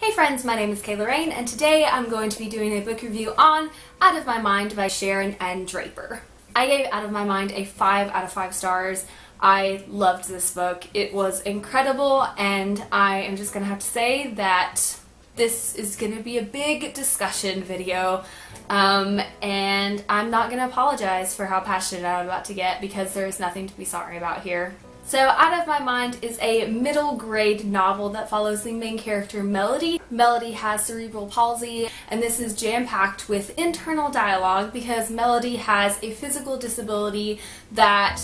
Hey friends, my name is Kayla Rayne, and today I'm going to be doing a book review on Out of My Mind by Sharon M. Draper. I gave Out of My Mind a 5 out of 5 stars. I loved this book. It was incredible, and I am just going to have to say that this is going to be a big discussion video, and I'm not going to apologize for how passionate I'm about to get because there is nothing to be sorry about here. So Out of My Mind is a middle grade novel that follows the main character Melody. Melody has cerebral palsy, and this is jam-packed with internal dialogue because Melody has a physical disability that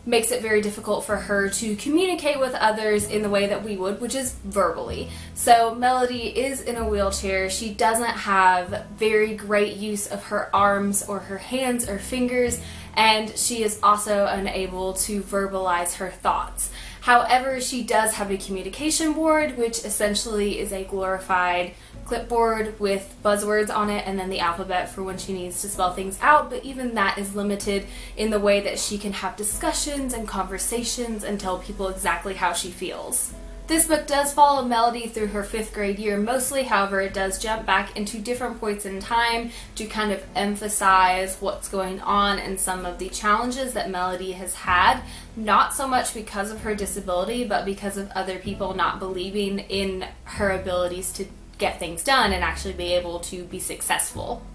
makes it very difficult for her to communicate with others in the way that we would, which is verbally. So Melody is in a wheelchair. She doesn't have very great use of her arms or her hands or fingers, and she is also unable to verbalize her thoughts. However, she does have a communication board, which essentially is a glorified clipboard with buzzwords on it and then the alphabet for when she needs to spell things out, but even that is limited in the way that she can have discussions and conversations and tell people exactly how she feels. This book does follow Melody through her 5th grade year mostly, however it does jump back into different points in time to kind of emphasize what's going on and some of the challenges that Melody has had, not so much because of her disability, but because of other people not believing in her abilities to get things done and actually be able to be successful.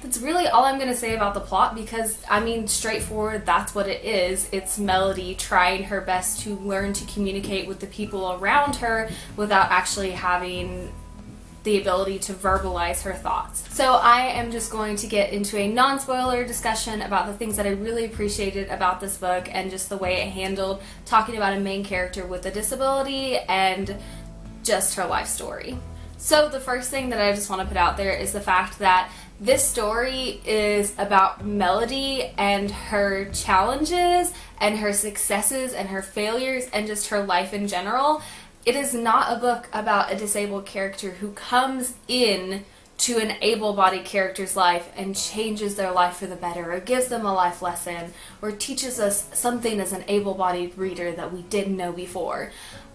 That's really all I'm going to say about the plot because, I mean, straightforward, that's what it is. It's Melody trying her best to learn to communicate with the people around her without actually having the ability to verbalize her thoughts. So I am just going to get into a non-spoiler discussion about the things that I really appreciated about this book and just the way it handled talking about a main character with a disability and just her life story. So the first thing that I just want to put out there is the fact that this story is about Melody and her challenges and her successes and her failures and just her life in general. It is not a book about a disabled character who comes in to an able-bodied character's life and changes their life for the better, or gives them a life lesson, or teaches us something as an able-bodied reader that we didn't know before.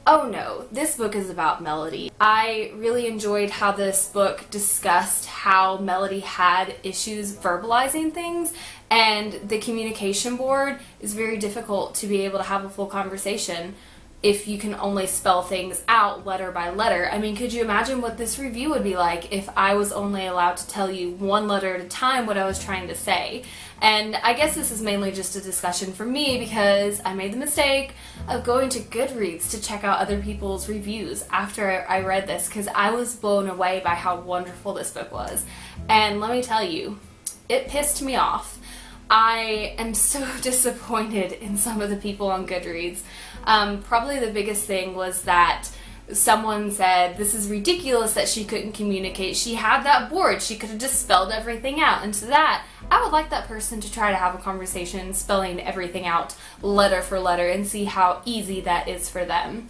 Oh no, this book is about Melody. I really enjoyed how this book discussed how Melody had issues verbalizing things, and the communication board is very difficult to be able to have a full conversation if you can only spell things out letter by letter. I mean, could you imagine what this review would be like if I was only allowed to tell you one letter at a time what I was trying to say? And I guess this is mainly just a discussion for me because I made the mistake of going to Goodreads to check out other people's reviews after I read this because I was blown away by how wonderful this book was. And let me tell you, it pissed me off. I am so disappointed in some of the people on Goodreads. Probably the biggest thing was that someone said, this is ridiculous that she couldn't communicate. She had that board. She could have just spelled everything out. And to that, I would like that person to try to have a conversation spelling everything out letter for letter and see how easy that is for them.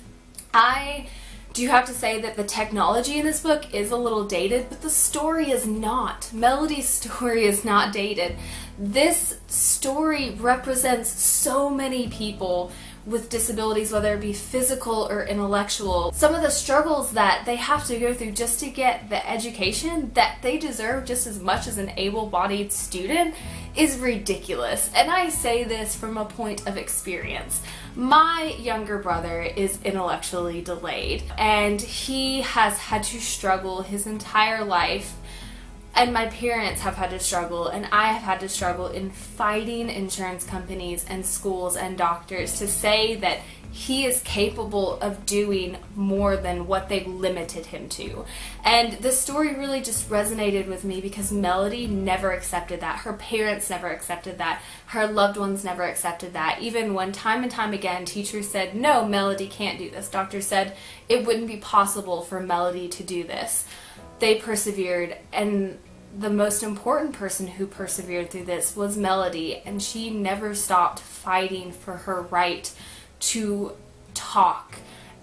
I do have to say that the technology in this book is a little dated, but the story is not. Melody's story is not dated. This story represents so many people with disabilities, whether it be physical or intellectual. Some of the struggles that they have to go through just to get the education that they deserve just as much as an able-bodied student is ridiculous. And I say this from a point of experience. My younger brother is intellectually delayed, and he has had to struggle his entire life. And my parents have had to struggle, and I have had to struggle in fighting insurance companies and schools and doctors to say that he is capable of doing more than what they've limited him to. And this story really just resonated with me because Melody never accepted that. Her parents never accepted that. Her loved ones never accepted that. Even when time and time again teachers said, no, Melody can't do this. Doctors said it wouldn't be possible for Melody to do this. They persevered, and the most important person who persevered through this was Melody, and she never stopped fighting for her right to talk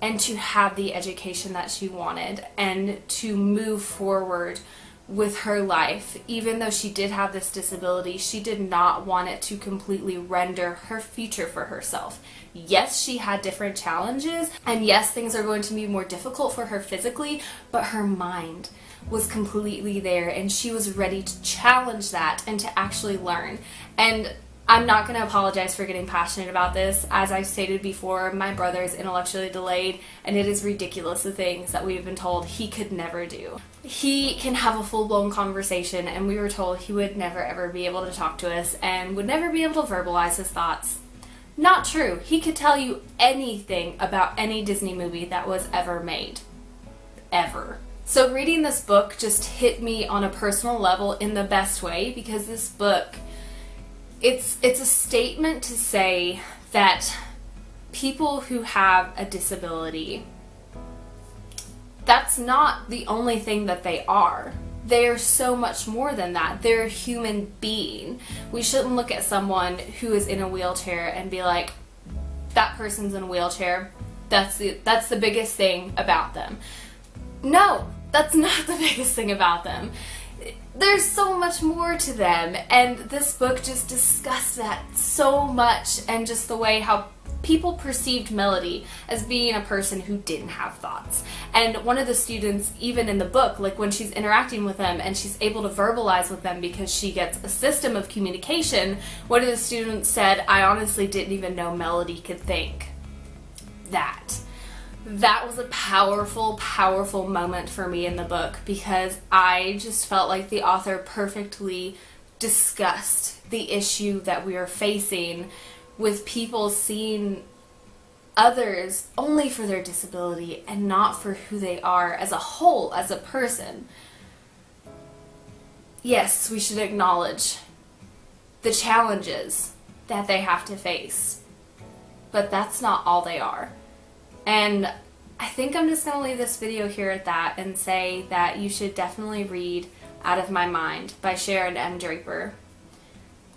and to have the education that she wanted and to move forward with her life. Even though she did have this disability, she did not want it to completely render her future for herself. Yes, she had different challenges, and yes, things are going to be more difficult for her physically, but her mind was completely there, and she was ready to challenge that and to actually learn. And I'm not going to apologize for getting passionate about this. As I've stated before, my brother is intellectually delayed, and it is ridiculous the things that we've been told he could never do. He can have a full-blown conversation, and we were told he would never ever be able to talk to us and would never be able to verbalize his thoughts. Not true. He could tell you anything about any Disney movie that was ever made. Ever. So reading this book just hit me on a personal level in the best way, because this book, it's a statement to say that people who have a disability, that's not the only thing that they are. They're so much more than that. They're a human being. We shouldn't look at someone who is in a wheelchair and be like, that person's in a wheelchair, that's the biggest thing about them. No, that's not the biggest thing about them. There's so much more to them, and this book just discussed that so much, and just the way how people perceived Melody as being a person who didn't have thoughts. And one of the students, even in the book, like when she's interacting with them and she's able to verbalize with them because she gets a system of communication, one of the students said, "I honestly didn't even know Melody could think." That was a powerful, powerful moment for me in the book, because I just felt like the author perfectly discussed the issue that we are facing with people seeing others only for their disability and not for who they are as a whole, as a person. Yes, we should acknowledge the challenges that they have to face, but that's not all they are. And I think I'm just going to leave this video here at that and say that you should definitely read Out of My Mind by Sharon M. Draper.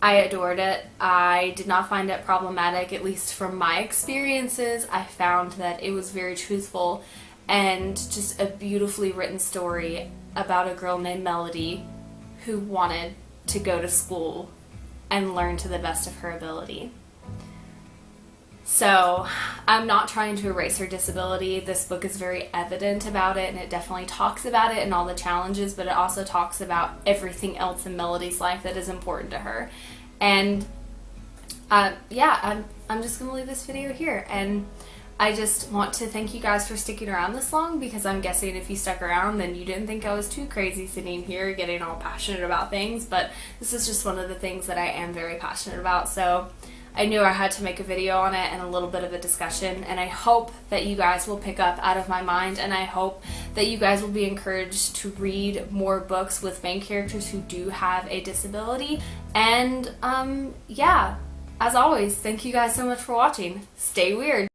I adored it. I did not find it problematic, at least from my experiences. I found that it was very truthful and just a beautifully written story about a girl named Melody who wanted to go to school and learn to the best of her ability. So I'm not trying to erase her disability. This book is very evident about it, and it definitely talks about it and all the challenges, but it also talks about everything else in Melody's life that is important to her. And yeah, I'm just going to leave this video here, and I just want to thank you guys for sticking around this long, because I'm guessing if you stuck around then you didn't think I was too crazy sitting here getting all passionate about things, but this is just one of the things that I am very passionate about. So I knew I had to make a video on it and a little bit of a discussion, and I hope that you guys will pick up Out of My Mind, and I hope that you guys will be encouraged to read more books with main characters who do have a disability. And yeah, as always, thank you guys so much for watching. Stay weird.